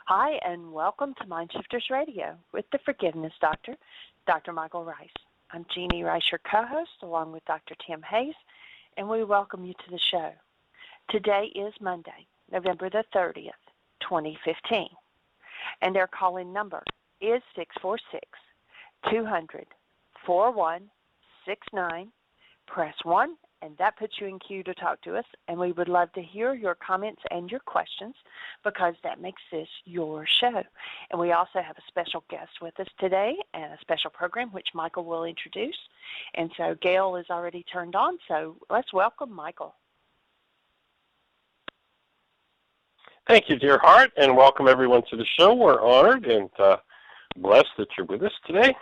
Hi, and welcome to Mindshifters Radio with the Forgiveness Doctor, Dr. Michael Ryce. I'm Jeanie Ryce, your co-host, along with Dr. Tim Hayes, and we welcome you to the show. Today is Monday, November the 30th, 2015, and their call-in number is 646-200-4169. Press 1, and that puts you in queue to talk to us, and we would love to hear your comments and your questions because that makes this your show. And we also have a special guest with us today and a special program which Michael will introduce. And so Gail is already turned on, so let's welcome Michael. Thank you, dear heart, and welcome everyone to the show. We're honored and blessed that you're with us today.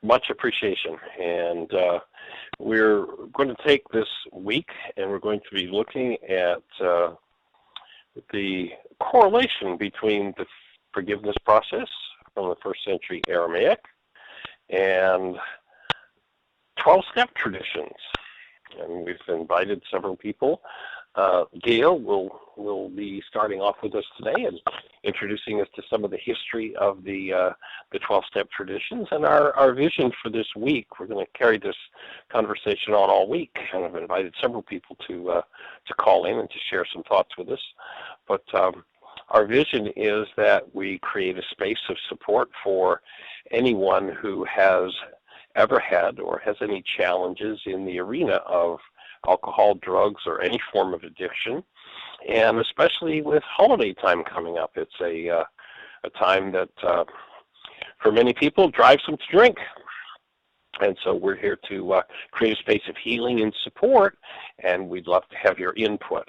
Much appreciation. And we're going to take this week and we're going to be looking at the correlation between the forgiveness process from the first century Aramaic and 12-step traditions. And we've invited several people. Gail will be starting off with us today and introducing us to some of the history of the 12-step traditions and our vision for this week. We're going to carry this conversation on all week, and I've invited several people to call in and to share some thoughts with us. But our vision is that we create a space of support for anyone who has ever had or has any challenges in the arena of alcohol, drugs, or any form of addiction, and especially with holiday time coming up. It's a time that, for many people, drives them to drink. And so we're here to create a space of healing and support, and we'd love to have your input.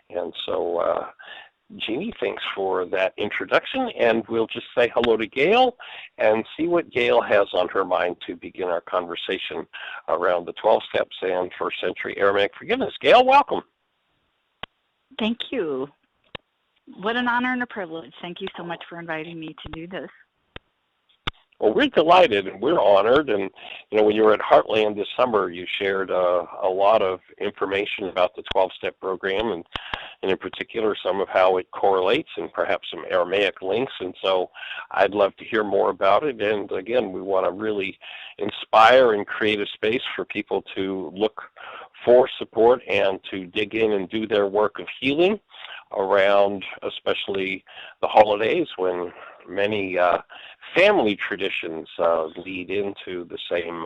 And so, Jeanie, thanks for that introduction, and we'll just say hello to Gail and see what Gail has on her mind to begin our conversation around the 12 steps and first century Aramaic forgiveness. Gail, welcome. Thank you. What an honor and a privilege. Thank you so much for inviting me to do this. Well, we're delighted and we're honored. And, you know, when you were at Heartland this summer, you shared a lot of information about the 12-step program and in particular some of how it correlates and perhaps some Aramaic links. And so I'd love to hear more about it. And again, we want to really inspire and create a space for people to look for support and to dig in and do their work of healing around especially the holidays when many family traditions lead into the same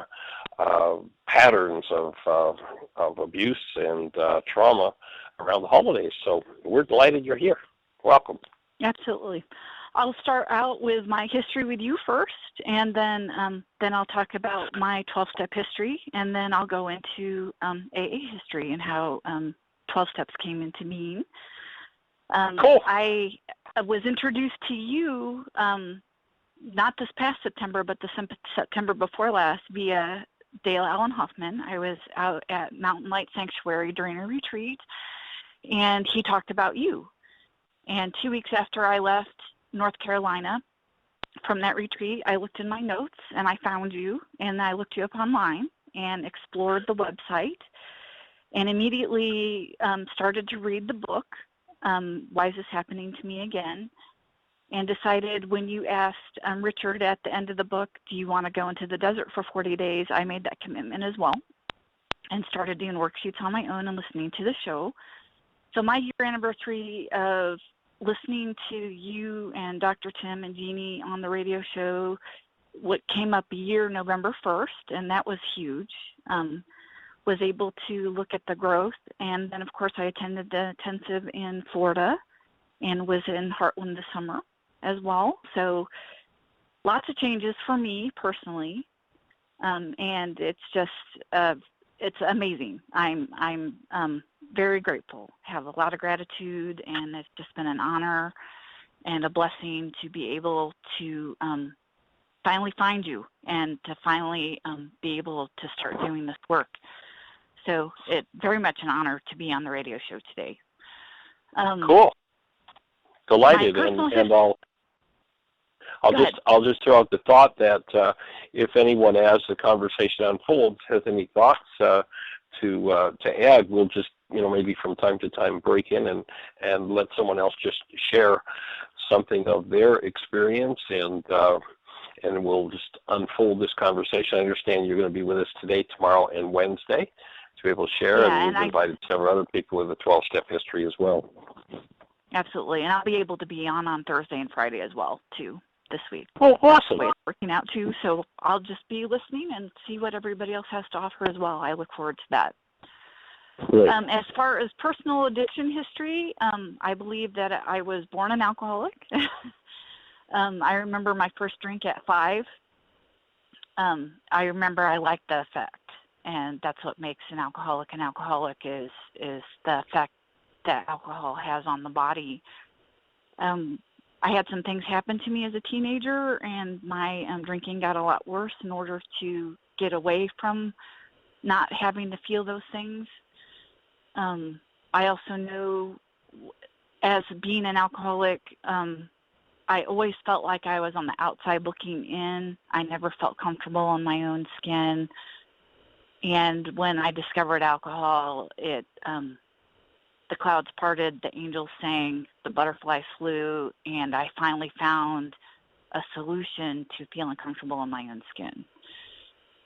patterns of abuse and trauma around the holidays. So we're delighted you're here. Welcome. Absolutely. I'll start out with my history with you first, and then I'll talk about my 12-step history, and then I'll go into AA history and how 12 steps came into being. Cool. I was introduced to you not this past September, but the September before last via Dale Allen Hoffman. I was out at Mountain Light Sanctuary during a retreat, and he talked about you. And 2 weeks after I left North Carolina from that retreat, I looked in my notes and I found you, and I looked you up online and explored the website and immediately started to read the book, Why Is This Happening to Me Again? And decided when you asked Richard at the end of the book, do you want to go into the desert for 40 days? I made that commitment as well and started doing worksheets on my own and listening to the show. So my year anniversary of listening to you and Dr. Tim and Jeanie on the radio show, what came up a year, November 1st, and that was huge. Was able to look at the growth, and then of course I attended the intensive in Florida and was in Heartland this summer as well. So lots of changes for me personally, and it's just it's amazing. I'm very grateful. Have a lot of gratitude, and it's just been an honor and a blessing to be able to finally find you and to finally be able to start doing this work. So it's very much an honor to be on the radio show today. Cool. Delighted, and I'll just throw out the thought that if anyone, as the conversation unfolds, has any thoughts to add, we'll just maybe from time to time break in and let someone else just share something of their experience, and we'll just unfold this conversation. I understand you're going to be with us today, tomorrow, and Wednesday to be able to share, and we've invited several other people with a 12-step history as well. Absolutely, and I'll be able to be on Thursday and Friday as well, too, this week. Oh, awesome. That's the way it's working out, too, so I'll just be listening and see what everybody else has to offer as well. I look forward to that. Great. As far as personal addiction history, I believe that I was born an alcoholic. I remember my first drink at 5. I remember I liked the effect, and that's what makes an alcoholic an alcoholic is the effect that alcohol has on the body. I had some things happen to me as a teenager, and my drinking got a lot worse in order to get away from not having to feel those things. I also know, as being an alcoholic, I always felt like I was on the outside looking in. I never felt comfortable in my own skin. And when I discovered alcohol, the clouds parted, the angels sang, the butterflies flew, and I finally found a solution to feeling comfortable in my own skin.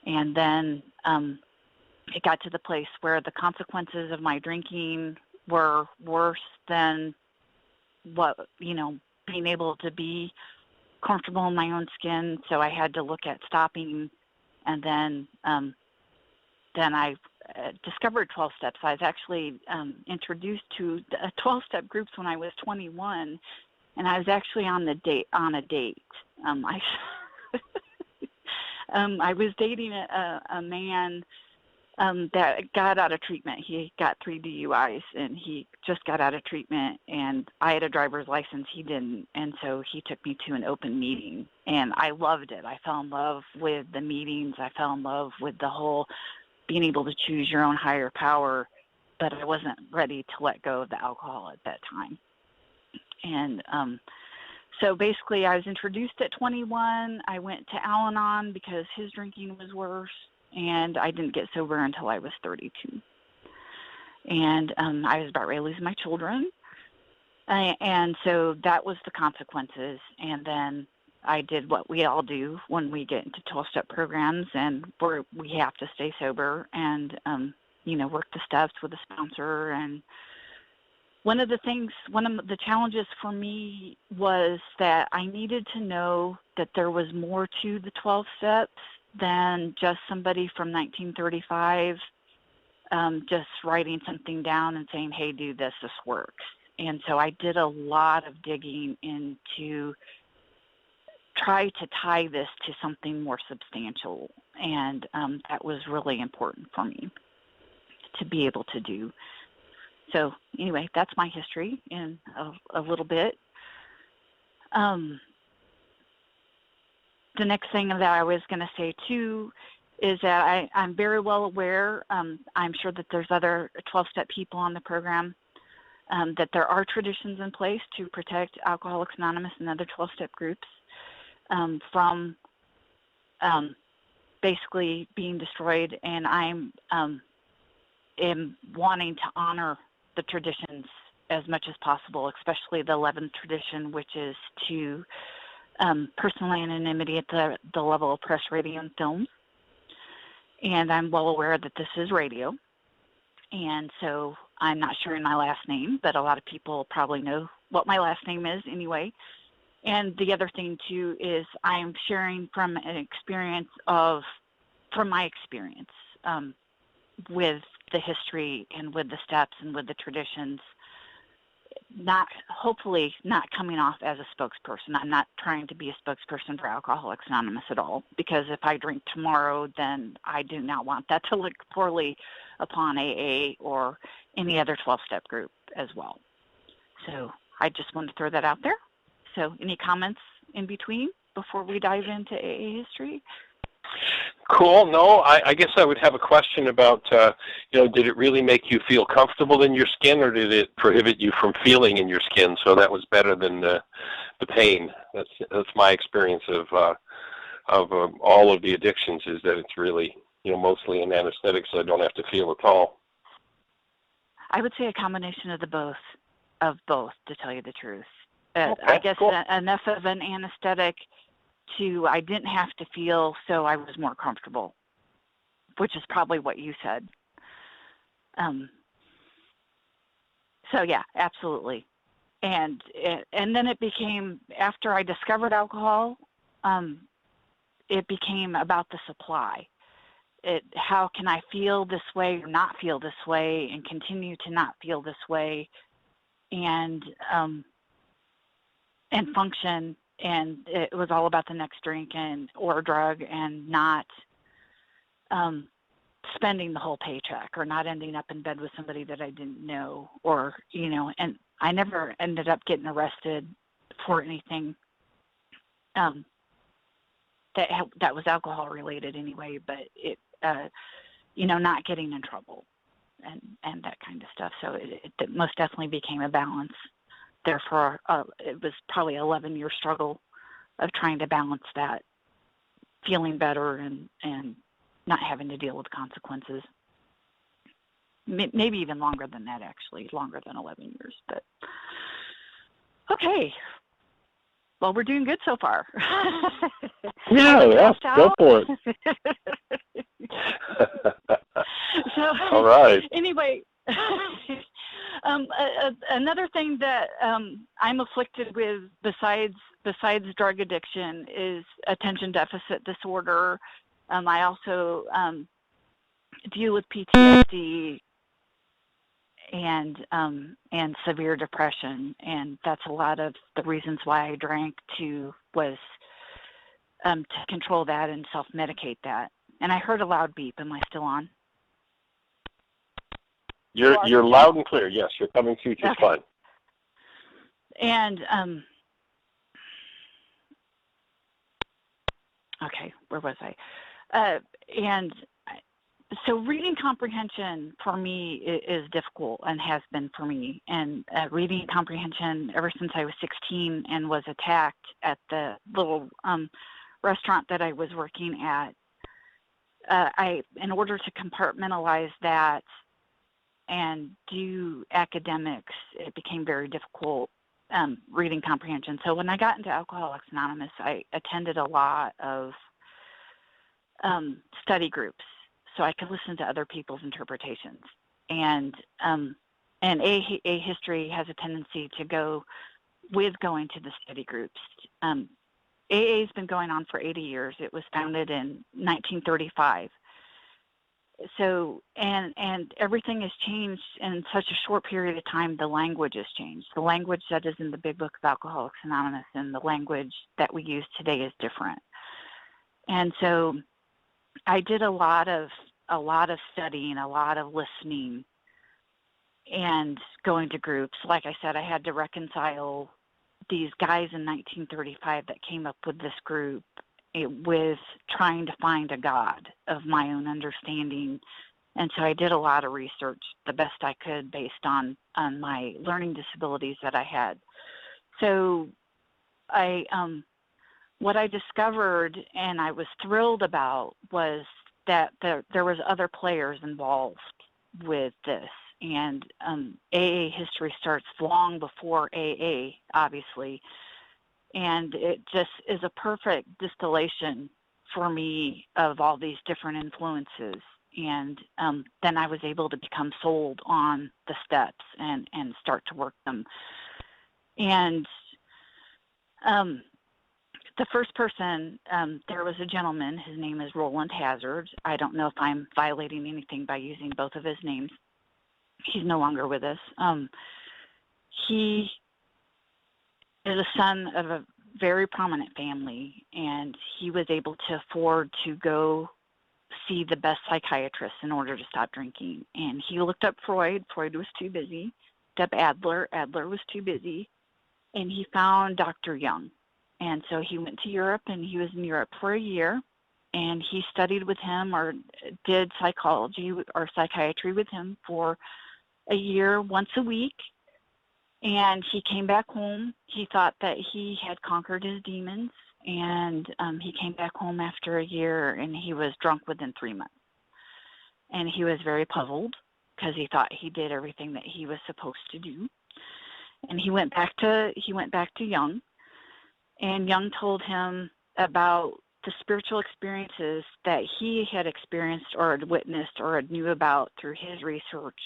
And then it got to the place where the consequences of my drinking were worse than being able to be comfortable in my own skin. So I had to look at stopping, and then I discovered 12 steps. I was actually introduced to 12-step groups when I was 21, and I was actually on a date. I was dating a man that got out of treatment. He got 3 DUIs, and he just got out of treatment, and I had a driver's license. He didn't, and so he took me to an open meeting, and I loved it. I fell in love with the meetings. I fell in love with the whole being able to choose your own higher power, but I wasn't ready to let go of the alcohol at that time. And so basically I was introduced at 21. I went to Al-Anon because his drinking was worse, and I didn't get sober until I was 32. And I was about ready to lose my children. And so that was the consequences. And then I did what we all do when we get into 12-step programs, and we have to stay sober and, work the steps with a sponsor. And one of the challenges for me was that I needed to know that there was more to the 12 steps than just somebody from 1935 just writing something down and saying, hey, do this works. And so I did a lot of digging into try to tie this to something more substantial, and that was really important for me to be able to do. So anyway, that's my history in a little bit. The next thing that I was going to say too is that I'm very well aware, I'm sure that there's other 12-step people on the program, that there are traditions in place to protect Alcoholics Anonymous and other 12-step groups from basically being destroyed, and I'm am wanting to honor the traditions as much as possible, especially the 11th tradition, which is to personal anonymity at the level of press, radio, and film. And I'm well aware that this is radio, and so I'm not sharing my last name, but a lot of people probably know what my last name is anyway. And the other thing too is I'm sharing from my experience with the history and with the steps and with the traditions, hopefully not coming off as a spokesperson. I'm not trying to be a spokesperson for Alcoholics Anonymous at all, because if I drink tomorrow, then I do not want that to look poorly upon AA or any other 12-step group as well. So I just want to throw that out there. So any comments in between before we dive into AA history? Cool. No, I guess I would have a question about, did it really make you feel comfortable in your skin, or did it prohibit you from feeling in your skin? So that was better than the pain. That's my experience of all of the addictions, is that it's really, mostly an anesthetic, so I don't have to feel at all. I would say a combination of both, to tell you the truth. I guess cool. enough of an anesthetic I didn't have to feel, so I was more comfortable, which is probably what you said. So yeah, absolutely. And then it became, after I discovered alcohol, it became about the supply. How can I feel this way or not feel this way and continue to not feel this way and function. And it was all about the next drink or drug, and not spending the whole paycheck, or not ending up in bed with somebody that I didn't know, or, and I never ended up getting arrested for anything that was alcohol related anyway, but it, not getting in trouble and that kind of stuff. So it most definitely became a balance. Therefore, it was probably an 11-year struggle of trying to balance that, feeling better and not having to deal with consequences. Maybe even longer than that, actually, longer than 11 years. But okay. Well, we're doing good so far. Yeah, go for it. So, all right. Anyway, another thing that I'm afflicted with besides drug addiction is attention deficit disorder. I also deal with PTSD and severe depression, and that's a lot of the reasons why I drank was to control that and self-medicate that. And I heard a loud beep. Am I still on? You're loud and clear. Yes, you're coming through just fine. And okay, where was I? And so reading comprehension for me is difficult, and has been for me. And reading comprehension ever since I was 16 and was attacked at the little restaurant that I was working at. In order to compartmentalize that and do academics, it became very difficult reading comprehension. So when I got into Alcoholics Anonymous, I attended a lot of study groups so I could listen to other people's interpretations. And A history has a tendency to go with going to the study groups. AA has been going on for 80 years. It was founded in 1935. So, and everything has changed in such a short period of time. The language has changed. The language that is in the Big Book of Alcoholics Anonymous and the language that we use today is different. And so I did a lot of studying, a lot of listening, and going to groups. Like I said, I had to reconcile these guys in 1935 that came up with this group with trying to find a God of my own understanding. And so I did a lot of research, the best I could, based on my learning disabilities that I had. So what I discovered, and I was thrilled about, was that there was other players involved with this. And AA history starts long before AA, obviously. And it just is a perfect distillation for me of all these different influences. And then I was able to become sold on the steps and start to work them. And the first person, there was a gentleman, his name is Roland Hazard. I don't know if I'm violating anything by using both of his names. He's no longer with us. He is a son of a very prominent family, and he was able to afford to go see the best psychiatrist in order to stop drinking. And he looked up Freud. Freud was too busy. Looked up Adler. Adler was too busy. And he found Dr. Jung. And so he went to Europe, and he was in Europe for a year, and he studied with him or did psychology or psychiatry with him for a year, once a week. And he came back home. He thought that he had conquered his demons, and he came back home after a year, and he was drunk within 3 months. And he was very puzzled because he thought he did everything that he was supposed to do. And he went back to Young, and Young told him about the spiritual experiences that he had experienced or had witnessed or had knew about through his research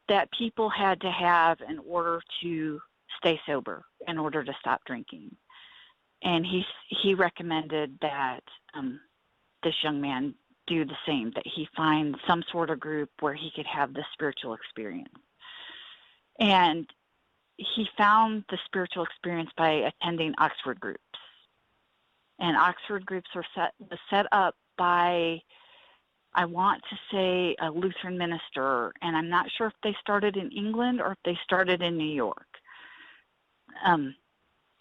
that people had to have in order to stay sober, in order to stop drinking. And he recommended that this young man do the same, that he find some sort of group where he could have the spiritual experience. And he found the spiritual experience by attending Oxford groups. And Oxford groups were set up by, I want to say, a Lutheran minister, and I'm not sure if they started in England or if they started in New York.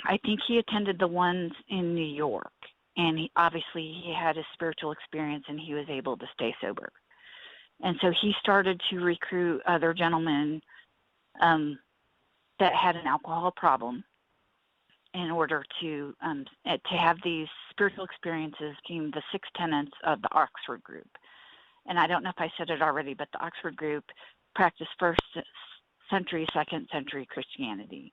I think he attended the ones in New York, and he had his spiritual experience, and he was able to stay sober. And so he started to recruit other gentlemen that had an alcohol problem in order to have these spiritual experiences deemed the 6 tenets of the Oxford group. And I don't know if I said it already, but the Oxford group practiced first century, second century Christianity.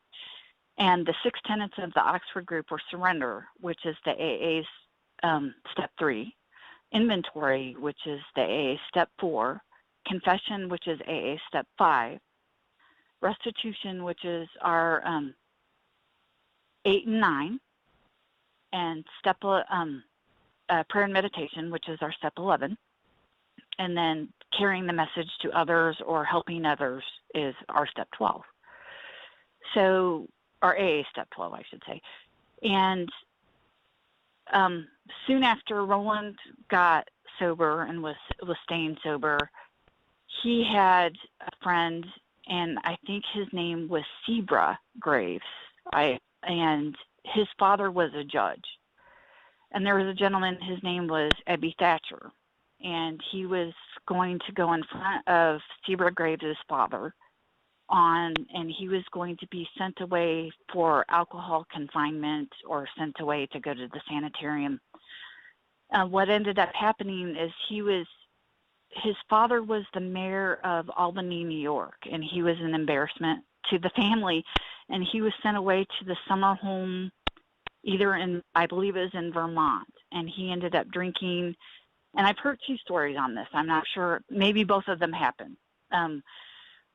And the 6 tenets of the Oxford group were surrender, which is the AA's step 3, inventory, which is the AA step 4, confession, which is AA step 5, restitution, which is our 8 and 9, and prayer and meditation, which is our step 11, and then carrying the message to others or helping others is our step 12. So, our AA step 12, I should say. And soon after Roland got sober and was staying sober, he had a friend, and I think his name was Sebra Graves, and his father was a judge. And there was a gentleman, his name was Ebby Thatcher, and he was going to go in front of Sebra Graves' father and he was going to be sent away for alcohol confinement or sent away to go to the sanitarium. What ended up happening is his father was the mayor of Albany, New York, and he was an embarrassment to the family, and he was sent away to the summer home I believe it was in Vermont, and he ended up drinking, and I've heard 2 stories on this. I'm not sure, maybe both of them happened.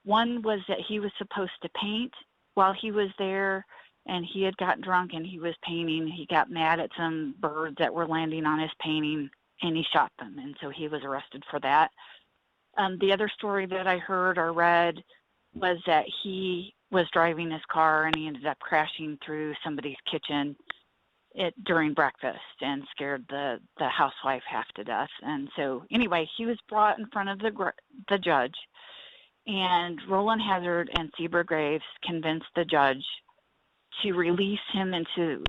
One was that he was supposed to paint while he was there, and he had gotten drunk and he was painting. He got mad at some birds that were landing on his painting, and he shot them, and so he was arrested for that. The other story that I heard or read was that he was driving his car and he ended up crashing through somebody's kitchen during breakfast and scared the housewife half to death. And so anyway, he was brought in front of the judge, and Roland Hazard and Sebra Graves convinced the judge to release him into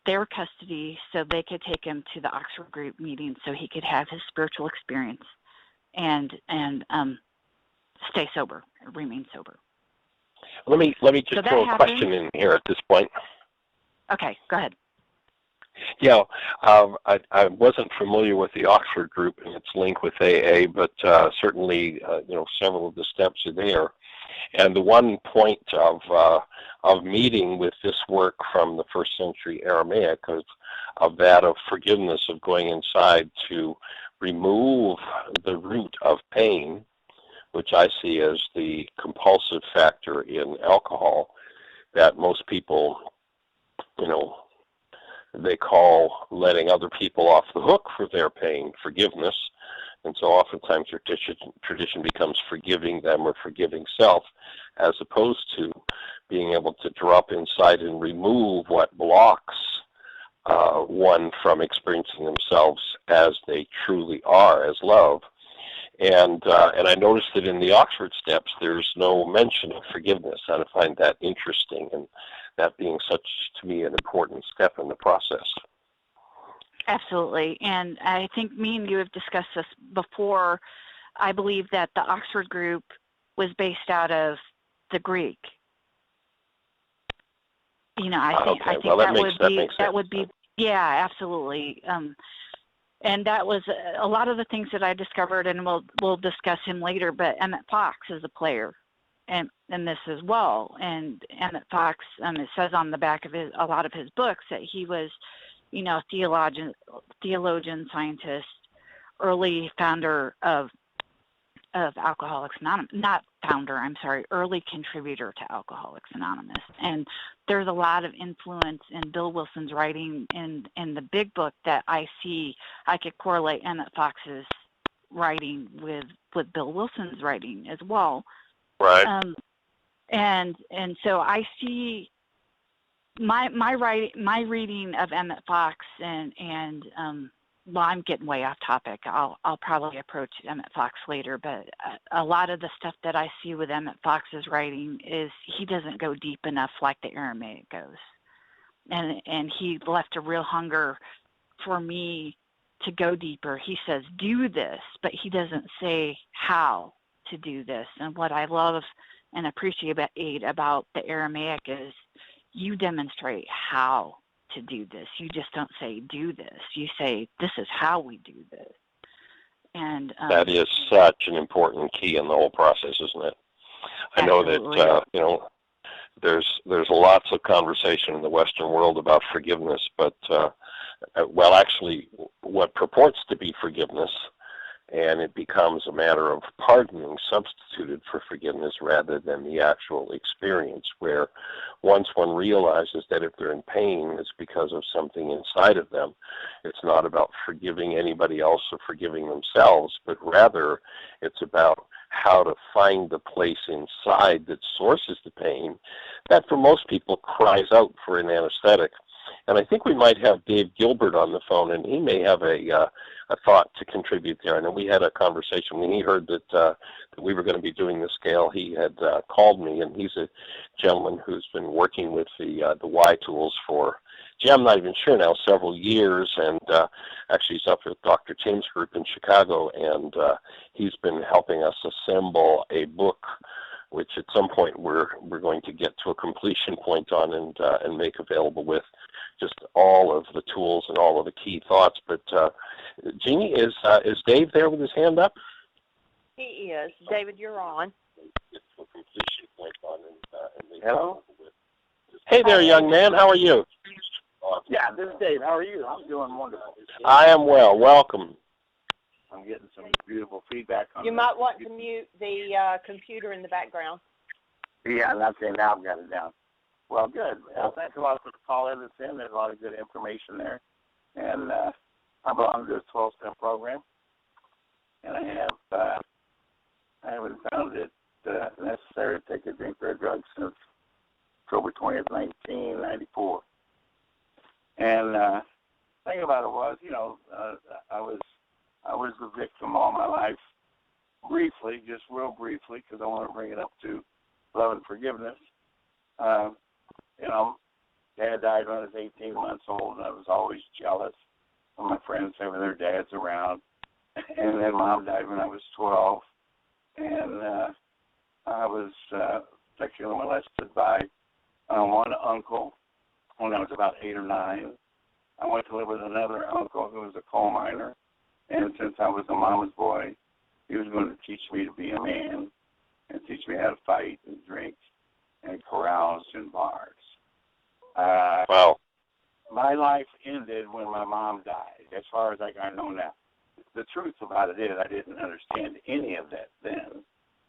their custody so they could take him to the Oxford group meeting so he could have his spiritual experience and stay sober, remain sober. Let me just throw a question in here at this point. Okay, go ahead. Yeah, I wasn't familiar with the Oxford group and its link with AA, but certainly, several of the steps are there. And the one point of meeting with this work from the 1st century Aramaic of that of forgiveness, of going inside to remove the root of pain, which I see as the compulsive factor in alcohol that most people, they call letting other people off the hook for their pain forgiveness. And so oftentimes your tradition becomes forgiving them or forgiving self, as opposed to being able to drop inside and remove what blocks one from experiencing themselves as they truly are, as love. And I noticed that in the Oxford steps, there's no mention of forgiveness. I find that interesting, and that being such, to me, an important step in the process. Absolutely. And I think me and you have discussed this before. I believe that the Oxford group was based out of the Greek. I think that would be, yeah, absolutely. And that was a lot of the things that I discovered, and we'll discuss him later, but Emmett Fox is a player this as well. And Emmett Fox, it says on the back of a lot of his books that he was, theologian, scientist, early founder of Alcoholics Anonymous, not founder, I'm sorry, early contributor to Alcoholics Anonymous. And there's a lot of influence in Bill Wilson's writing in the big book that I could correlate Emmett Fox's writing with Bill Wilson's writing as well. Right. And so I see my reading of Emmett Fox and well, I'm getting way off topic. I'll probably approach Emmett Fox later, but a lot of the stuff that I see with Emmett Fox's writing is he doesn't go deep enough like the Aramaic goes, and he left a real hunger for me to go deeper. He says, do this, but he doesn't say how to do this. And what I love and appreciate about the Aramaic is you demonstrate how to do this. You just don't say do this. You say this is how we do this. And that is such an important key in the whole process, isn't it? I know that there's lots of conversation in the Western world about forgiveness, but actually, what purports to be forgiveness, and it becomes a matter of pardoning substituted for forgiveness rather than the actual experience, where once one realizes that if they're in pain, it's because of something inside of them. It's not about forgiving anybody else or forgiving themselves, but rather it's about how to find the place inside that sources the pain that for most people cries out for an anesthetic. And I think we might have Dave Gilbert on the phone, and he may have a thought to contribute there. I know we had a conversation when he heard that we were going to be doing this, Gail. He had called me, and he's a gentleman who's been working with the Y tools for, I'm not even sure now, several years, and actually he's up with Dr. Tim's group in Chicago, and he's been helping us assemble a book which at some point we're going to get to a completion point on and make available with just all of the tools and all of the key thoughts. But Jeanie, is Dave there with his hand up? He is. David, you're on. Get to a completion point on and make Hello? Hey there, young man. How are you? Yeah, this is Dave. How are you? I'm doing wonderful. I am well. Welcome. I'm getting some beautiful feedback on You might want to mute the computer in the background. Yeah, and I'm saying now I've got it down. Well, good. Well, thanks a lot for the call in that's in. There's a lot of good information there. And I belong to a 12-step program. And I haven't found it necessary to take a drink or a drug since October 20th, 1994. And the thing about it was, I was the victim all my life, briefly, just real briefly, because I want to bring it up to love and forgiveness. Dad died when I was 18 months old, and I was always jealous of my friends having their dads around. And then Mom died when I was 12, and I was sexually molested by one uncle when I was about 8 or 9. I went to live with another uncle who was a coal miner. And since I was a mama's boy, he was going to teach me to be a man and teach me how to fight and drink and carouse in bars. Wow. My life ended when my mom died, as far as I know now. The truth about it is I didn't understand any of that then,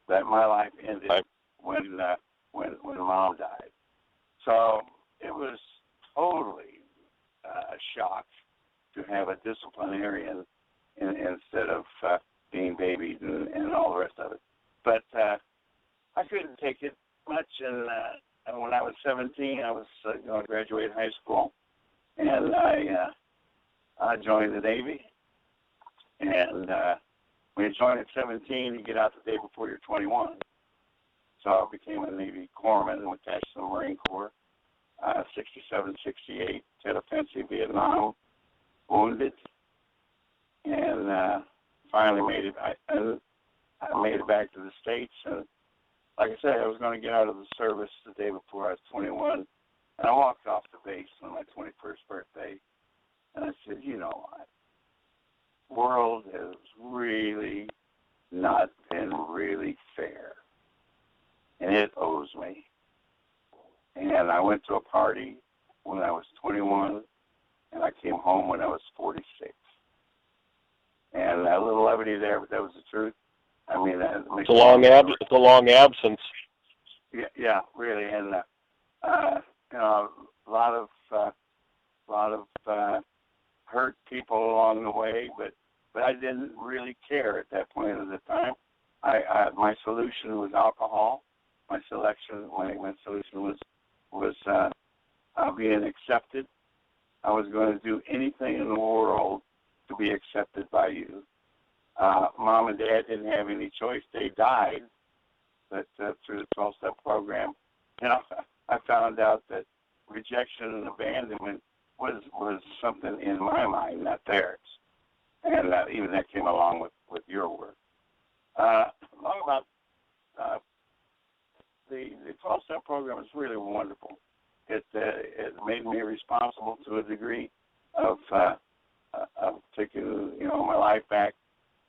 but my life ended when Mom died. So it was totally a shock to have a disciplinarian instead of being babied and all the rest of it. But I couldn't take it much, and when I was 17, I was going to graduate high school, and I joined the Navy. And when you join at 17, you get out the day before you're 21. So I became a Navy corpsman and attached to the Marine Corps. 67, 68, Tet Offensive, Vietnam, wounded, and finally made it. I made it back to the States, and like I said, I was going to get out of the service the day before I was 21, and I walked off the base on my 21st birthday, and I said, you know what? The world has really not been really fair. and it owes me. And I went to a party when I was 21, and I came home when I was 46. And a little levity there, but that was the truth. I mean, it's a long absence. Yeah, really, and you know, a lot of hurt people along the way, but I didn't really care at that point of the time. My solution was alcohol. My solution was being accepted. I was going to do anything in the world to be accepted by you. Mom and Dad didn't have any choice. They died, but through the 12-step program, you know, I found out that rejection and abandonment was something in my mind, not theirs. And even that came along with your work. Long about the 12-step program is really wonderful. It made me responsible to a degree of taking, you know, my life back.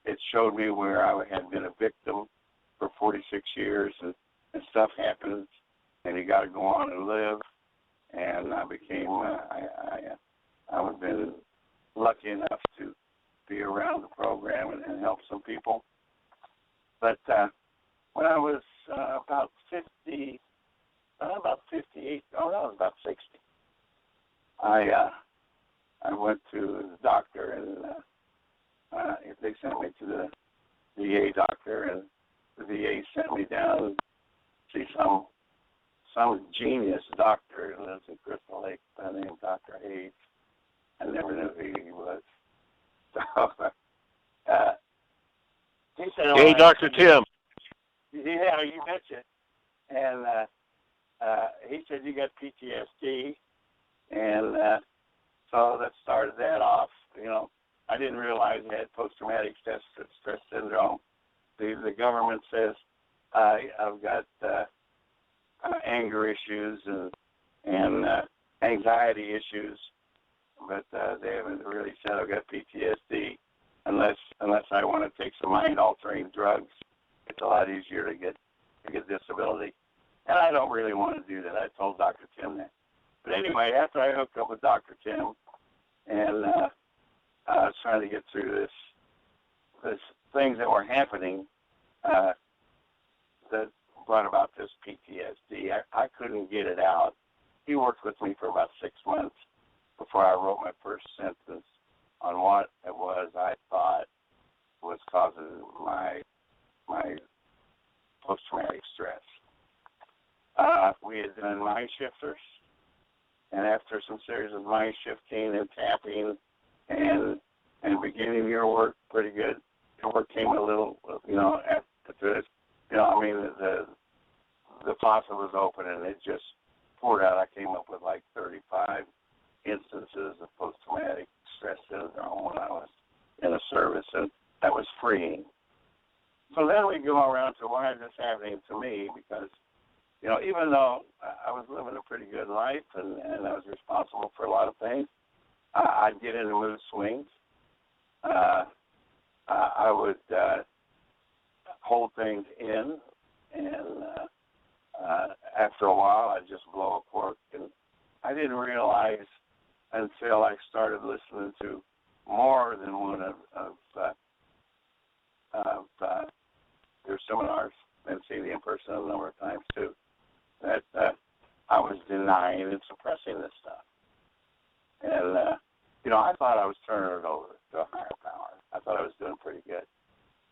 It showed me where I had been a victim for 46 years, and stuff happens, and you got to go on and live. And I became, I've been lucky enough to be around the program and help some people. But when I was about 58, about 60, I went to the doctor, and they sent me to the VA doctor, and the VA sent me down to see some genius doctor who lives in Crystal Lake by the name of Dr. Hayes. I never knew who he was. So, he said, hey, Dr. Tim. Yeah, you betcha. And he said, you got PTSD. And so that started that off. You know, I didn't realize I had post-traumatic stress syndrome. The government says I've got anger issues and anxiety issues, but they haven't really said I've got PTSD unless I want to take some mind-altering drugs. It's a lot easier to get disability, and I don't really want to do that. I told Dr. Tim that. But anyway, after I hooked up with Dr. Tim, and I was trying to get through this things that were happening that brought about this PTSD. I couldn't get it out. He worked with me for about 6 months before I wrote my first sentence on what it was I thought was causing my post-traumatic stress. We had done mind shifters, and after some series of mind shifting and tapping and beginning your work pretty good, your work came a little, you know, after this, you know, I mean, the faucet was open and it just poured out. I came up with like 35 instances of post-traumatic stress syndrome when I was in a service, and that was freeing. So then we go around to why is this happening to me? Because, you know, even though I was living a pretty good life and I was responsible for a lot of things, I'd get into mood swings. I would hold things in, and after a while, I'd just blow a cork. And I didn't realize until I started listening to more than one of their seminars and seeing the in-person a number of times too, that I was denying and suppressing this stuff. And, you know, I thought I was turning it over to a higher power. I thought I was doing pretty good.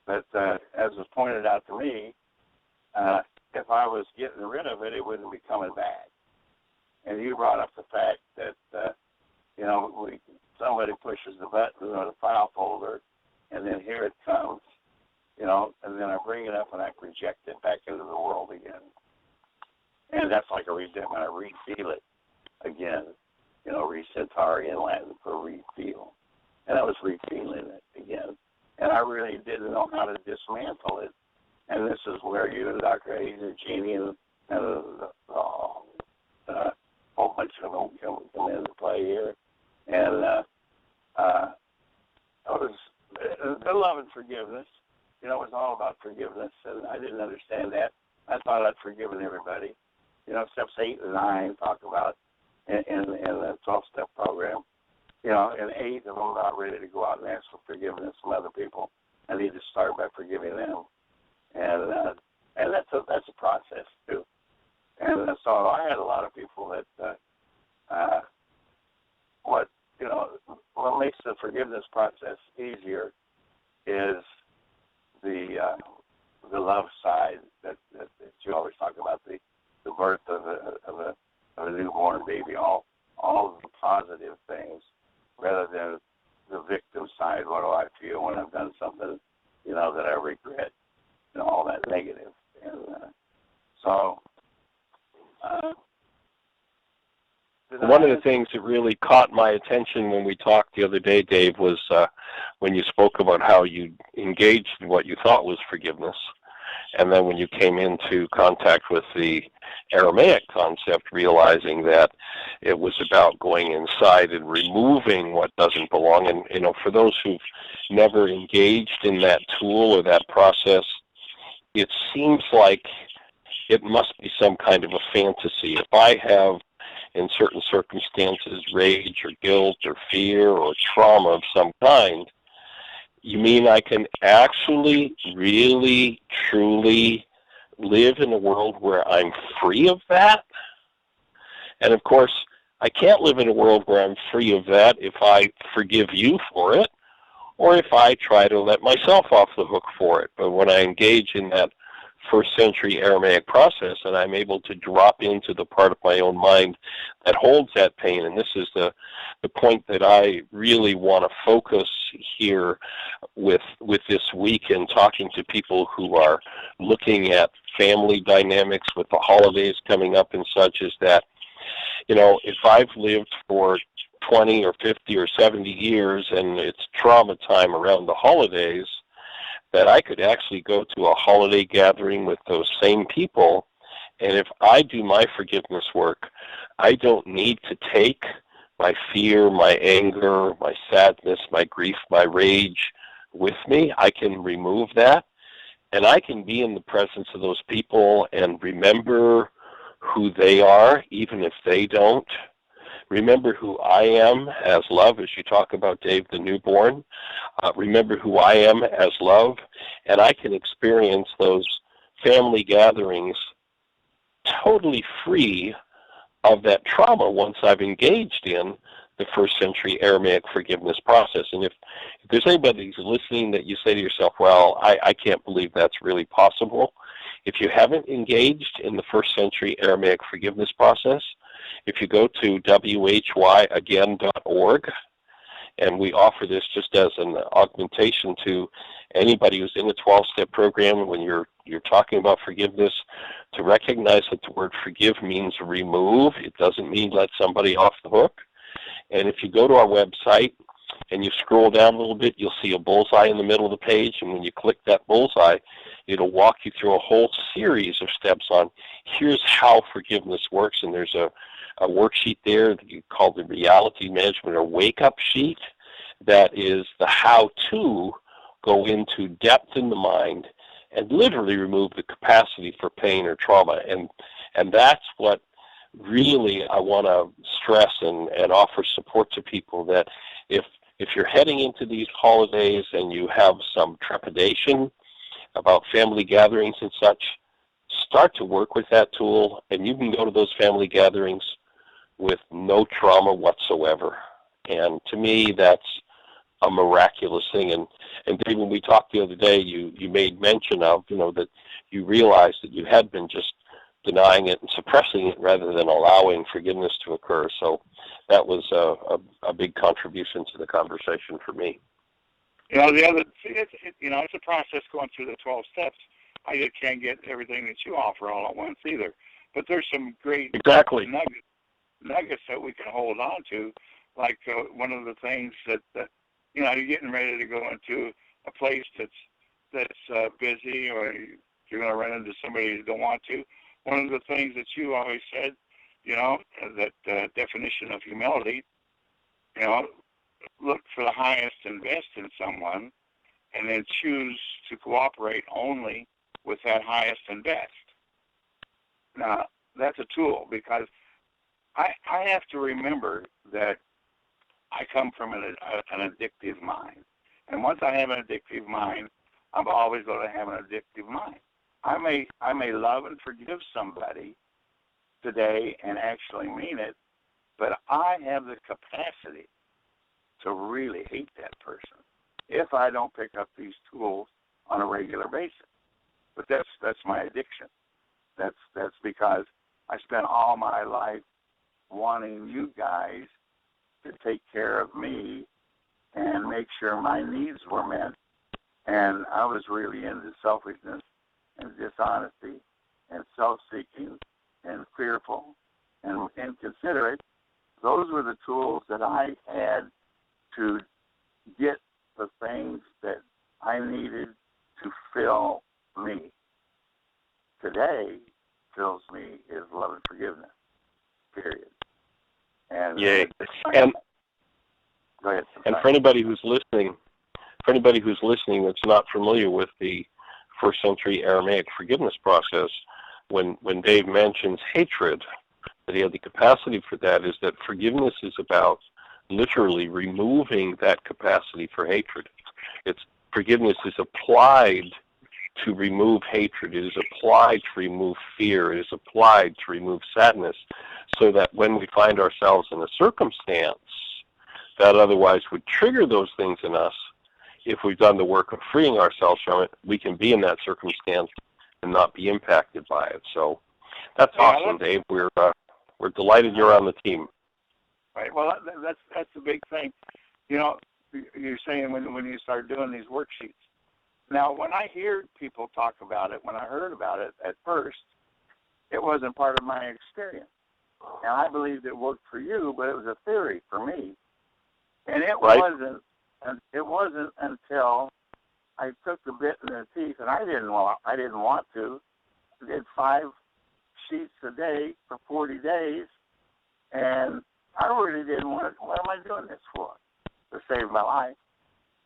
But as was pointed out to me, if I was getting rid of it, it wouldn't be coming back. And you brought up the fact that, you know, somebody pushes the button or the file folder, and then here it comes, you know, and then I bring it up and I project it back into the world again. And that's like a resentment. I refeel it again, you know, resentare in Latin for refeel. And I was refeeling it again. And I really didn't know how to dismantle it. And this is where you and Dr. Hayes and Jeanie and a whole bunch of them come into play here. And I was love and forgiveness. You know, it was all about forgiveness, and I didn't understand that. I thought I'd forgiven everybody. You know, steps 8 and 9 talk about in the 12-step program. You know, and 8, I'm not ready to go out and ask for forgiveness from other people. I need to start by forgiving them, and that's a process too. And so I had a lot of people that what makes the forgiveness process easier is the love side that you always talk about, the birth of a newborn baby, all of the positive things, rather than the victim side. What do I feel when I've done something, that I regret, all that negative. And so. One of the things that really caught my attention when we talked the other day, Dave, was when you spoke about how you engaged in what you thought was forgiveness. And then when you came into contact with the Aramaic concept, realizing that it was about going inside and removing what doesn't belong. And, for those who've never engaged in that tool or that process, it seems like it must be some kind of a fantasy. If I have, in certain circumstances, rage or guilt or fear or trauma of some kind, you mean I can actually, really, truly live in a world where I'm free of that? And of course, I can't live in a world where I'm free of that if I forgive you for it, or if I try to let myself off the hook for it. But when I engage in that first century Aramaic process, and I'm able to drop into the part of my own mind that holds that pain. And this is the point that I really want to focus here with this week in talking to people who are looking at family dynamics with the holidays coming up and such, is that, if I've lived for 20 or 50 or 70 years and it's trauma time around the holidays, that I could actually go to a holiday gathering with those same people, and if I do my forgiveness work, I don't need to take my fear, my anger, my sadness, my grief, my rage with me. I can remove that, and I can be in the presence of those people and remember who they are, even if they don't. Remember who I am as love, as you talk about, Dave, the newborn. Remember who I am as love, and I can experience those family gatherings totally free of that trauma once I've engaged in the first century Aramaic forgiveness process. And if there's anybody who's listening that you say to yourself, well, I can't believe that's really possible, if you haven't engaged in the first century Aramaic forgiveness process, if you go to whyagain.org, and we offer this just as an augmentation to anybody who's in the 12-step program when you're talking about forgiveness, to recognize that the word forgive means remove. It doesn't mean let somebody off the hook. And if you go to our website and you scroll down a little bit, you'll see a bullseye in the middle of the page, and when you click that bullseye, it'll walk you through a whole series of steps on here's how forgiveness works. And there's a worksheet there that you call the reality management or wake-up sheet that is the how-to go into depth in the mind and literally remove the capacity for pain or trauma. And that's what really I want to stress and offer support to people, that if you're heading into these holidays and you have some trepidation about family gatherings and such, start to work with that tool, and you can go to those family gatherings with no trauma whatsoever. And to me, that's a miraculous thing. And Dave, when we talked the other day, you made mention of, that you realized that you had been just denying it and suppressing it rather than allowing forgiveness to occur. So that was a big contribution to the conversation for me. The other thing, it's a process going through the 12 steps. I just can't get everything that you offer all at once either. But there's some great nuggets that we can hold on to, like one of the things that you're getting ready to go into a place that's busy, or you're going to run into somebody you don't want to. One of the things that you always said, that definition of humility, look for the highest and best in someone, and then choose to cooperate only with that highest and best. Now, that's a tool because I have to remember that I come from an addictive mind. And once I have an addictive mind, I'm always going to have an addictive mind. I may love and forgive somebody today and actually mean it, but I have the capacity to really hate that person if I don't pick up these tools on a regular basis. But that's my addiction. That's because I spent all my life wanting you guys to take care of me and make sure my needs were met. And I was really into selfishness and dishonesty and self-seeking and fearful and inconsiderate. Those were the tools that I had to get the things that I needed to fill me. Today, fills me is love and forgiveness, period. And yay. And go ahead. And for anybody who's listening that's not familiar with the first century Aramaic forgiveness process, when Dave mentions hatred, that he had the capacity for that, is that forgiveness is about literally removing that capacity for hatred. Forgiveness is applied to remove hatred. It is applied to remove fear. It is applied to remove sadness, so that when we find ourselves in a circumstance that otherwise would trigger those things in us, if we've done the work of freeing ourselves from it, we can be in that circumstance and not be impacted by it. So that's awesome, Dave. We're delighted you're on the team. Right. Well, that's the big thing. You know, you're saying when you start doing these worksheets. Now, when I hear people talk about it, when I heard about it at first, it wasn't part of my experience. And I believed it worked for you, but it was a theory for me. And it wasn't until I took the bit in the teeth, and I didn't want to. I did 5 sheets a day for 40 days, and I really didn't want it. What am I doing this for? To save my life,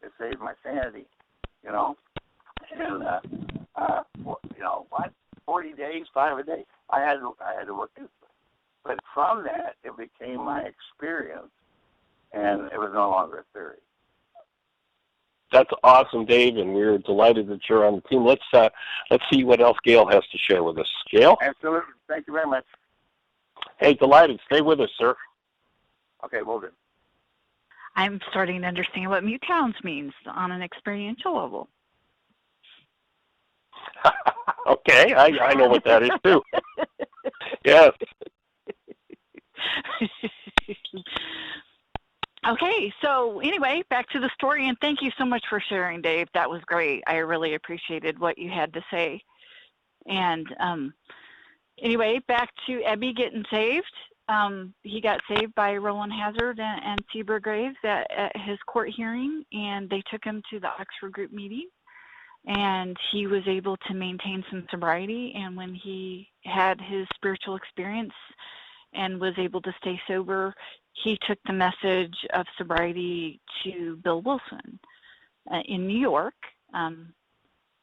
to save my sanity, you know. And you know what? 40 days, 5 a day. I had to work this. But from that, it became my experience, and it was no longer a theory. That's awesome, Dave, and we're delighted that you're on the team. Let's see what else Gail has to share with us. Gail? Absolutely. Thank you very much. Hey, delighted. Stay with us, sir. Okay, will do. I'm starting to understand what mute towns means on an experiential level. Okay, I know what that is too. Yes. Okay, so anyway, back to the story, and thank you so much for sharing, Dave. That was great. I really appreciated what you had to say. And anyway, back to Ebby getting saved. He got saved by Roland Hazard and Seaber Graves at his court hearing, and they took him to the Oxford group meeting, and he was able to maintain some sobriety. And when he had his spiritual experience and was able to stay sober, he took the message of sobriety to Bill Wilson in New York.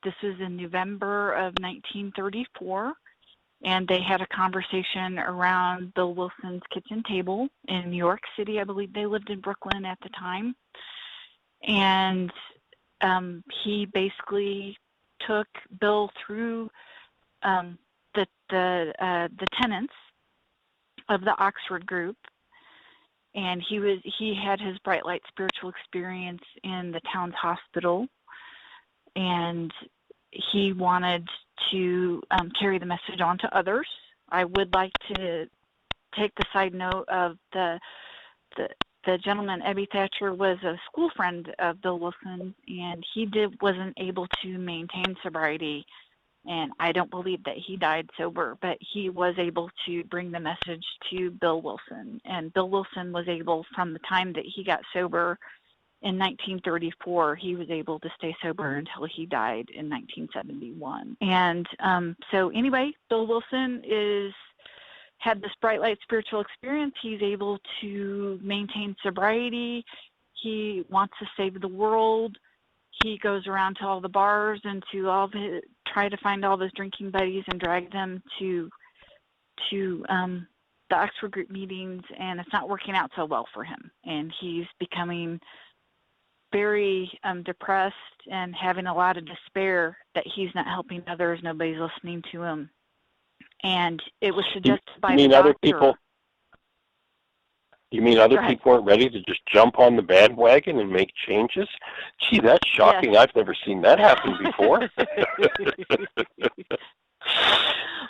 This was in November of 1934. And they had a conversation around Bill Wilson's kitchen table in New York City. I believe they lived in Brooklyn at the time. And he basically took Bill through the tenets of the Oxford group. And he had his bright light spiritual experience in the town's hospital. And he wanted to carry the message on to others. I would like to take the side note of the gentleman, Ebby Thatcher, was a school friend of Bill Wilson, and he wasn't able to maintain sobriety, and I don't believe that he died sober, but he was able to bring the message to Bill Wilson, and Bill Wilson was able, from the time that he got sober in 1934, he was able to stay sober until he died in 1971. And so anyway, Bill Wilson had this bright light spiritual experience. He's able to maintain sobriety. He wants to save the world. He goes around to all the bars and to try to find all his drinking buddies and drag them to to the Oxford group meetings, and it's not working out so well for him. And he's becoming very depressed and having a lot of despair that he's not helping others, nobody's listening to him. And it was suggested by the doctor. You mean other people weren't ready to just jump on the bandwagon and make changes? Gee, that's shocking. Yes. I've never seen that happen before.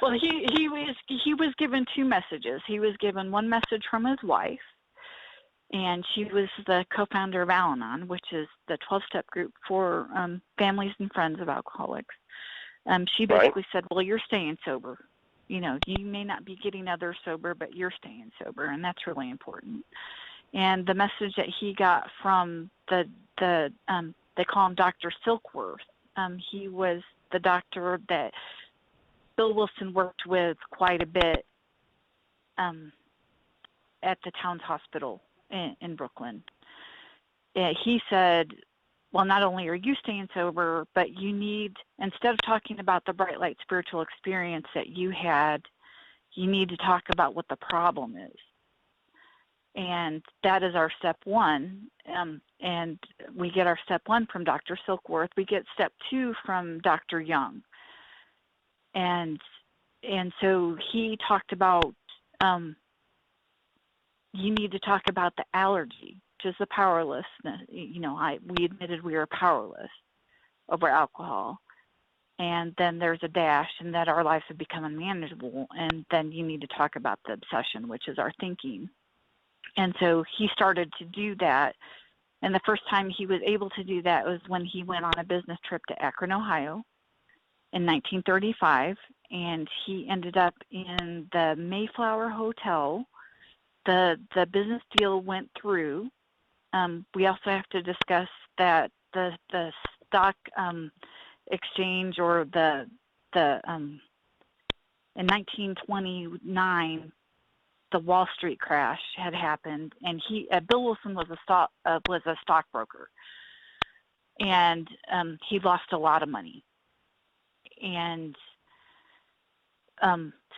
Well, he was given two messages. He was given one message from his wife, and she was the co-founder of Al-Anon, which is the 12-step group for families and friends of alcoholics. She basically said, well, you're staying sober. You know, you may not be getting others sober, but you're staying sober, and that's really important. And the message that he got from they call him Dr. Silkworth. He was the doctor that Bill Wilson worked with quite a bit at the Towns Hospital in Brooklyn. He said, well, not only are you staying sober, but you need, instead of talking about the bright light spiritual experience that you had, you need to talk about what the problem is. And that is our step one. And we get our step one from Dr. Silkworth. We get step two from Dr. Young. And so he talked about, you need to talk about the allergy, which is the powerlessness. You know, we admitted we were powerless over alcohol. And then there's a dash, and that our lives have become unmanageable. And then you need to talk about the obsession, which is our thinking. And so he started to do that. And the first time he was able to do that was when he went on a business trip to Akron, Ohio in 1935. And he ended up in the Mayflower Hotel. The business deal went through. We also have to discuss that the stock exchange, or in 1929, the Wall Street crash had happened, and Bill Wilson was a stockbroker, and he lost a lot of money. And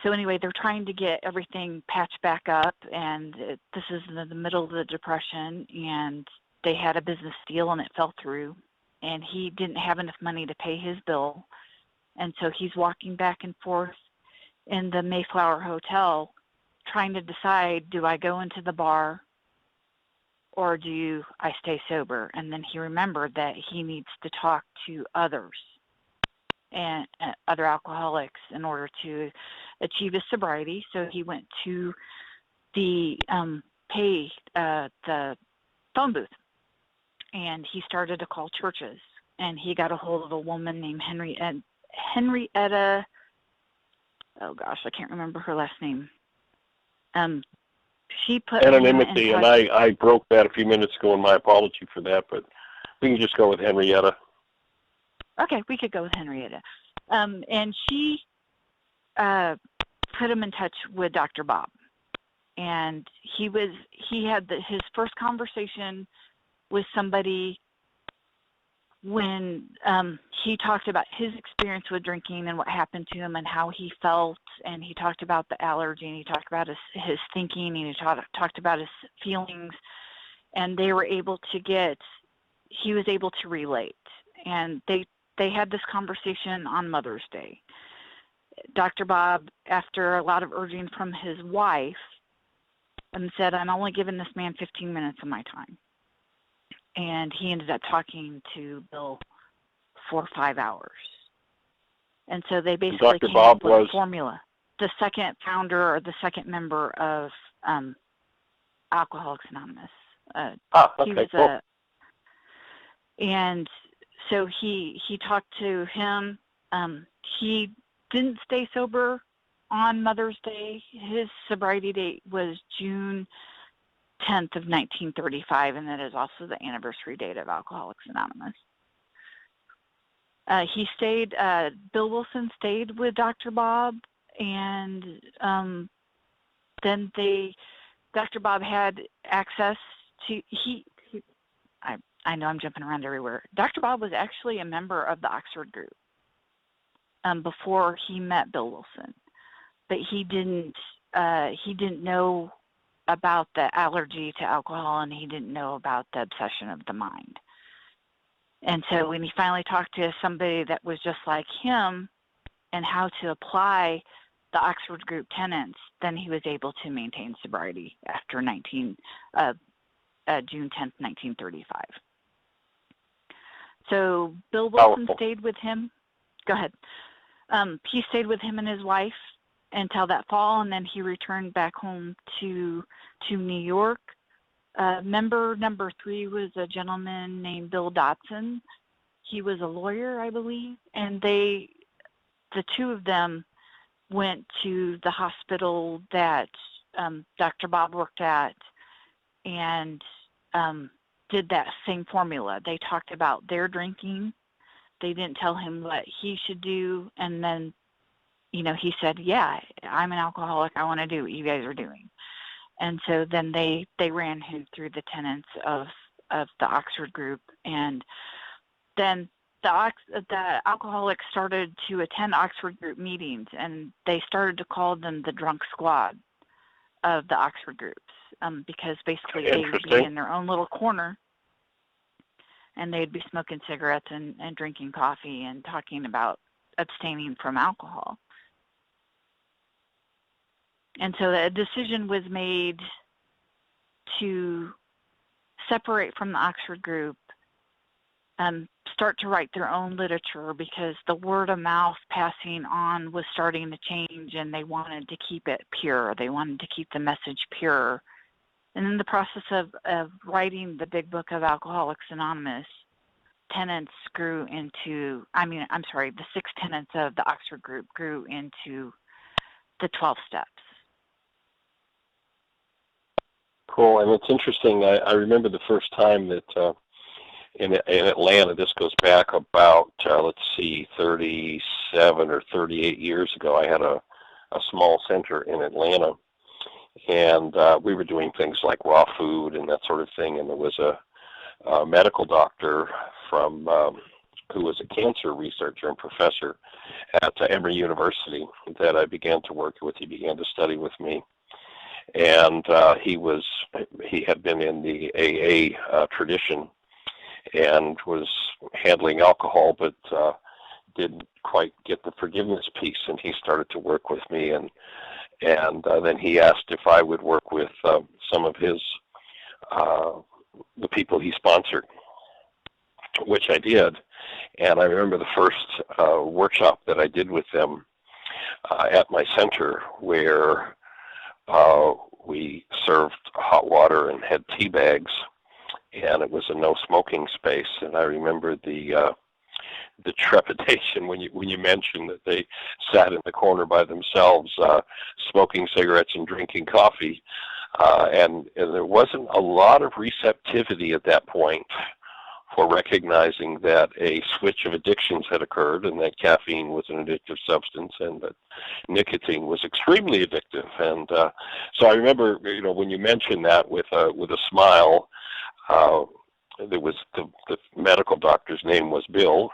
so anyway, they're trying to get everything patched back up, and this is in the middle of the Depression, and they had a business deal, and it fell through, and he didn't have enough money to pay his bill, and so he's walking back and forth in the Mayflower Hotel trying to decide, do I go into the bar or do I stay sober? And then he remembered that he needs to talk to others and other alcoholics in order to achieve his sobriety. So he went to the phone booth, and he started to call churches, and he got a hold of a woman named Henrietta. Oh gosh, I can't remember her last name. She put anonymity, and I broke that a few minutes ago, and my apology for that, but we can just go with Henrietta. Okay, we could go with Henrietta. And she put him in touch with Dr. Bob. And he had his first conversation with somebody when he talked about his experience with drinking and what happened to him and how he felt, and he talked about the allergy, and he talked about his thinking, and he talked about his feelings, and he was able to relate. And they had this conversation on Mother's Day. Dr. Bob, after a lot of urging from his wife, said, I'm only giving this man 15 minutes of my time. And he ended up talking to Bill for 5 hours. And so they basically came up with a formula. The second founder, or the second member of Alcoholics Anonymous. Okay, cool. And so he talked to him. He didn't stay sober on Mother's Day. His sobriety date was June 10th of 1935, and that is also the anniversary date of Alcoholics Anonymous. Bill Wilson stayed with Dr. Bob, and then Dr. Bob had access to, I know I'm jumping around everywhere. Dr. Bob was actually a member of the Oxford group before he met Bill Wilson. but he didn't know about the allergy to alcohol, and he didn't know about the obsession of the mind. And so when he finally talked to somebody that was just like him and how to apply the Oxford Group tenets, then he was able to maintain sobriety after June 10th, 1935. So Bill Wilson stayed with him. Go ahead. He stayed with him and his wife until that fall, and then he returned back home to New York. Member number 3 was a gentleman named Bill Dotson. He was a lawyer, I believe, and the two of them went to the hospital that Dr. Bob worked at and did that same formula. They talked about their drinking. They didn't tell him what he should do, and then, he said, yeah, I'm an alcoholic. I want to do what you guys are doing. And so then they ran him through the tenets of the Oxford Group, and then the alcoholics started to attend Oxford Group meetings, and they started to call them the drunk squad of the Oxford Groups, because basically they would be in their own little corner, and they'd be smoking cigarettes and drinking coffee and talking about abstaining from alcohol. And so a decision was made to separate from the Oxford Group, start to write their own literature, because the word of mouth passing on was starting to change, and they wanted to keep it pure. They wanted to keep the message pure. And in the process of writing the big book of Alcoholics Anonymous, tenets grew into, the 6 tenets of the Oxford Group grew into the 12 steps. Cool, and it's interesting. I remember the first time that in Atlanta, this goes back about, 37 or 38 years ago, I had a small center in Atlanta, and we were doing things like raw food and that sort of thing, and there was a medical doctor from who was a cancer researcher and professor at Emory University that I began to work with. He began to study with me. And he had been in the AA tradition and was handling alcohol, but didn't quite get the forgiveness piece. And he started to work with me, and then he asked if I would work with some of his the people he sponsored, which I did. And I remember the first workshop that I did with them at my center, where we served hot water and had tea bags, and it was a no smoking space. And I remember the trepidation when you mentioned that they sat in the corner by themselves, smoking cigarettes and drinking coffee, and there wasn't a lot of receptivity at that point for recognizing that a switch of addictions had occurred, and that caffeine was an addictive substance, and that nicotine was extremely addictive. And so I remember, when you mentioned that with a smile, there was the medical doctor's name was Bill,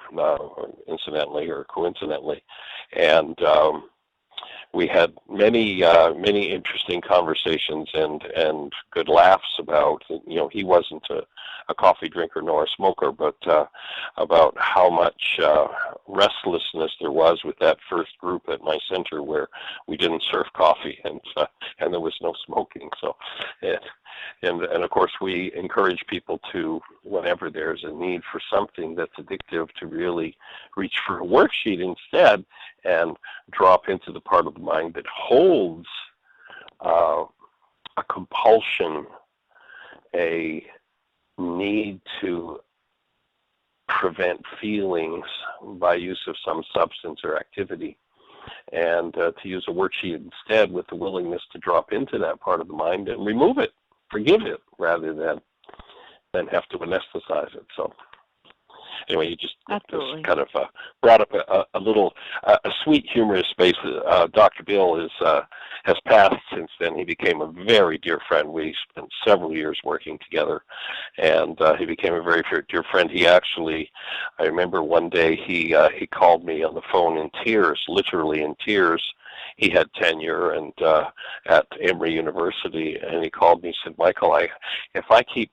incidentally or coincidentally, and we had many interesting conversations and good laughs about, he wasn't a coffee drinker nor a smoker, but about how much restlessness there was with that first group at my center, where we didn't serve coffee and there was no smoking. So, and of course we encourage people to, whenever there's a need for something that's addictive, to really reach for a worksheet instead and drop into the part of the mind that holds a compulsion, a need to prevent feelings by use of some substance or activity, and to use a worksheet instead with the willingness to drop into that part of the mind and remove it, forgive it, rather than have to anesthetize it. So anyway, he just Absolutely. kind of brought up a little a sweet, humorous space. Dr. Bill has passed since then. He became a very dear friend. We spent several years working together, and he became a very dear friend. He actually, I remember one day he called me on the phone in tears, literally in tears. He had tenure and at Emory University, and he called me and said, Michael, if I keep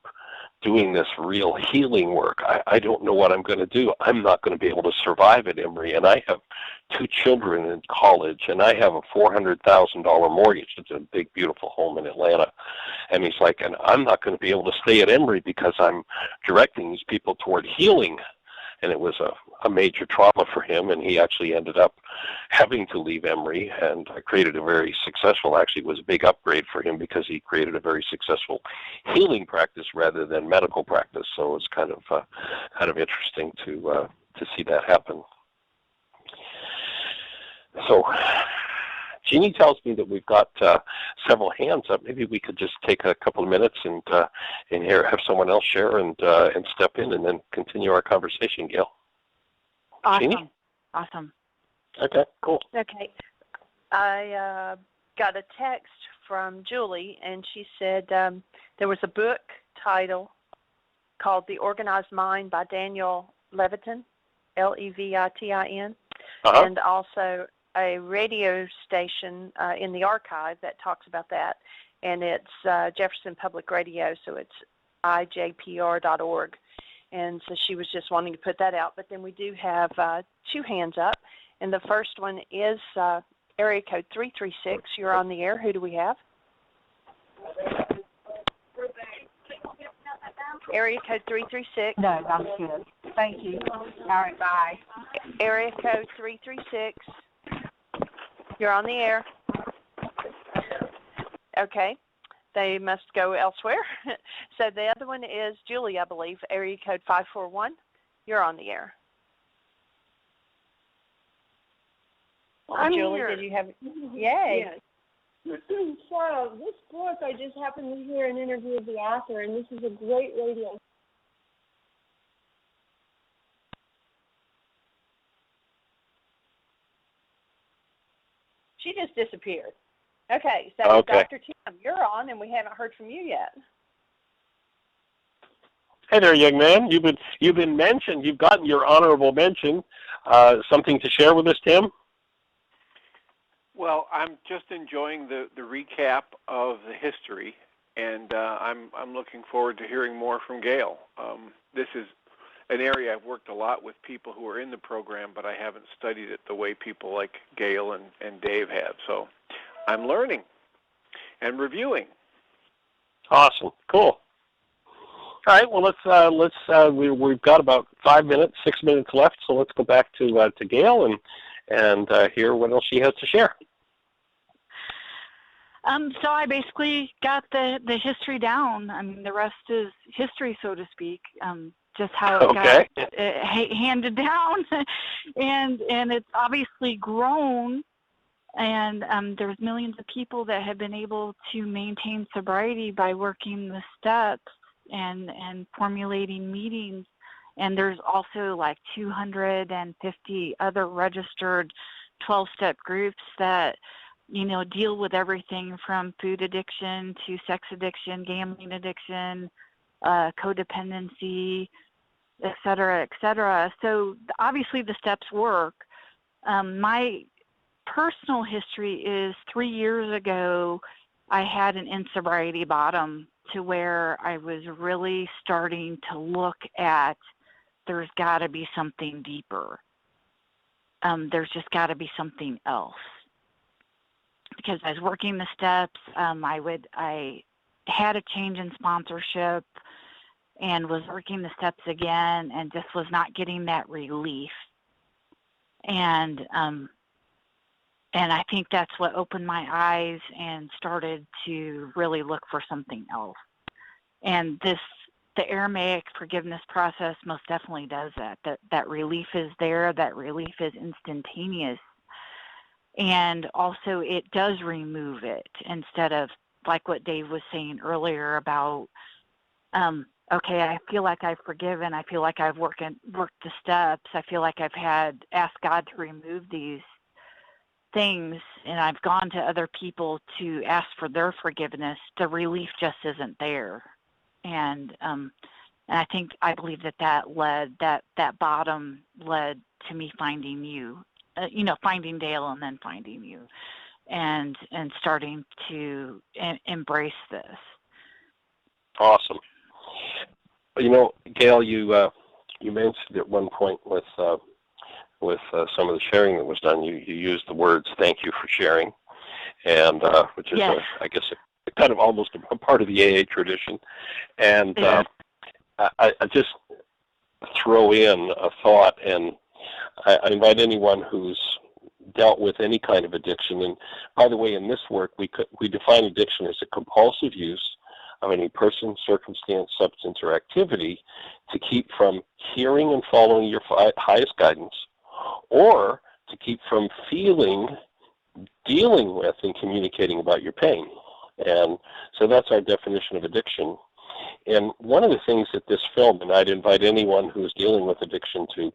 doing this real healing work, I don't know what I'm going to do. I'm not going to be able to survive at Emory, and I have 2 children in college, and I have a $400,000 mortgage. It's a big, beautiful home in Atlanta. And he's like, and I'm not going to be able to stay at Emory because I'm directing these people toward healing. And it was a major trauma for him, and he actually ended up having to leave Emory, and created a very successful, actually it was a big upgrade for him because he created a very successful healing practice rather than medical practice. So it's kind of interesting to see that happen. So Jeanie tells me that we've got several hands up. Maybe we could just take a couple of minutes and here have someone else share and step in, and then continue our conversation. Gail. Awesome. Jeanie? Awesome. Okay, cool. Okay. I got a text from Julie, and she said there was a book title called The Organized Mind by Daniel Levitin, Levitin, and also a radio station in the archive that talks about that, and it's Jefferson Public Radio, so it's ijpr.org, and so she was just wanting to put that out. But then we do have 2 hands up, and the first one is area code 336. You're on the air. Who do we have? Area code 336. No, I'm good. Thank you. All right, bye. Area code 336. You're on the air. Okay. They must go elsewhere. So the other one is Julie, I believe, area code 541. You're on the air. I'm Julie, here. did you have? Yay. Yes. So this book, I just happened to hear an interview of the author, and this is a great radio. She just disappeared. Okay, so Okay. Dr. Tim, you're on, and we haven't heard from you yet. Hey there, young man. You've been mentioned. You've gotten your honorable mention. Something to share with us, Tim? Well, I'm just enjoying the recap of the history, and I'm looking forward to hearing more from Gail. This is an area I've worked a lot with people who are in the program, but I haven't studied it the way people like Gail and Dave have. So I'm learning and reviewing. Awesome. Cool. All right. Well, we've got about 6 minutes left. So let's go back to Gail and hear what else she has to share. So I basically got the history down. I mean, the rest is history, so to speak. Just how it got handed down, and it's obviously grown. And there's millions of people that have been able to maintain sobriety by working the steps and formulating meetings. And there's also like 250 other registered 12-step groups that, deal with everything from food addiction to sex addiction, gambling addiction, codependency, et cetera, et cetera. So obviously the steps work. My personal history is 3 years ago, I had an in-sobriety bottom to where I was really starting to look at there's got to be something deeper. There's just got to be something else. Because I was working the steps, I had a change in sponsorship and was working the steps again and just was not getting that relief. And I think that's what opened my eyes and started to really look for something else. And the Aramaic forgiveness process most definitely does that. That relief is there. That relief is instantaneous. And also it does remove it instead of like what Dave was saying earlier about okay, I feel like I've forgiven. I feel like I've worked the steps. I feel like I've asked God to remove these things, and I've gone to other people to ask for their forgiveness. The relief just isn't there. And I believe that bottom led to me finding you, finding Dale and then finding you, and starting to embrace this. Awesome. Gail, you mentioned at one point with some of the sharing that was done, you used the words "thank you for sharing," and which is, yes. I guess, kind of almost a part of the AA tradition. And I just throw in a thought, and I invite anyone who's dealt with any kind of addiction. And by the way, in this work, we define addiction as a compulsive use of any person, circumstance, substance, or activity to keep from hearing and following your highest guidance, or to keep from feeling, dealing with, and communicating about your pain. And so that's our definition of addiction. And one of the things that this film, and I'd invite anyone who is dealing with addiction to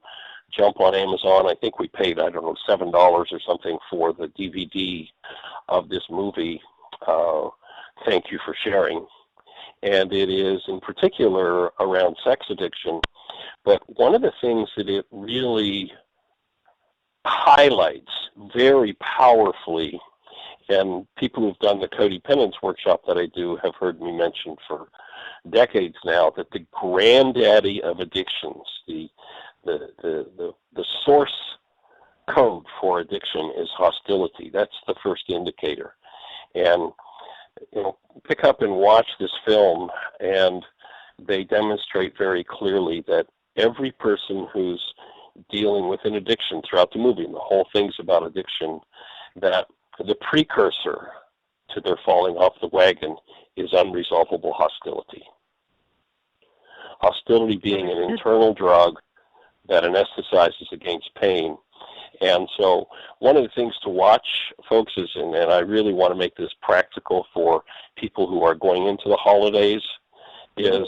jump on Amazon. I think we paid, $7 or something for the DVD of this movie, Thank You for Sharing. And it is in particular around sex addiction. But one of the things that it really highlights very powerfully, and people who've done the codependence workshop that I do have heard me mention for decades now, that the granddaddy of addictions, the source code for addiction is hostility. That's the first indicator. And pick up and watch this film, and they demonstrate very clearly that every person who's dealing with an addiction throughout the movie, and the whole thing's about addiction, that the precursor to their falling off the wagon is unresolvable hostility. Hostility being an internal drug that anesthetizes against pain. And so one of the things to watch, folks, is, and I really want to make this practical for people who are going into the holidays, is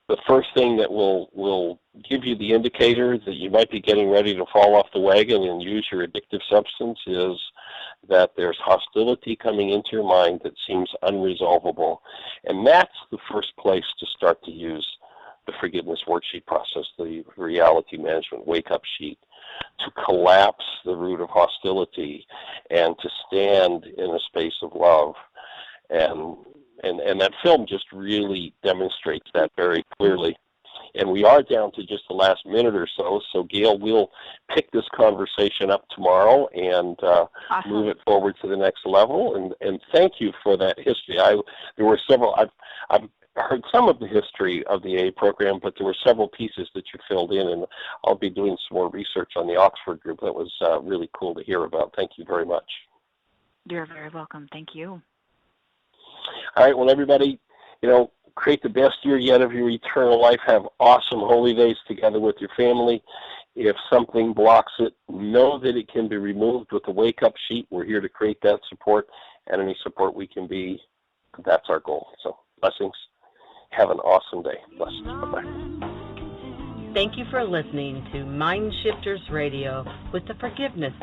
the first thing that will give you the indicator that you might be getting ready to fall off the wagon and use your addictive substance is that there's hostility coming into your mind that seems unresolvable. And that's the first place to start to use the forgiveness worksheet process, the reality management wake-up sheet, to collapse the root of hostility and to stand in a space of love. And that film just really demonstrates that very clearly. And we are down to just the last minute or so. So, Gail, we'll pick this conversation up tomorrow and awesome. Move it forward to the next level. And thank you for that history. There were several. I've heard some of the history of the AA program, but there were several pieces that you filled in, and I'll be doing some more research on the Oxford group. That was really cool to hear about. Thank you very much. You're very welcome. Thank you. All right, well, everybody, create the best year yet of your eternal life. Have awesome holy days together with your family. If something blocks it, know that it can be removed with the wake-up sheet. We're here to create that support, and any support we can be, that's our goal. So, blessings. Have an awesome day. Blessings. Bye-bye. Thank you for listening to Mind Shifters Radio with the Forgiveness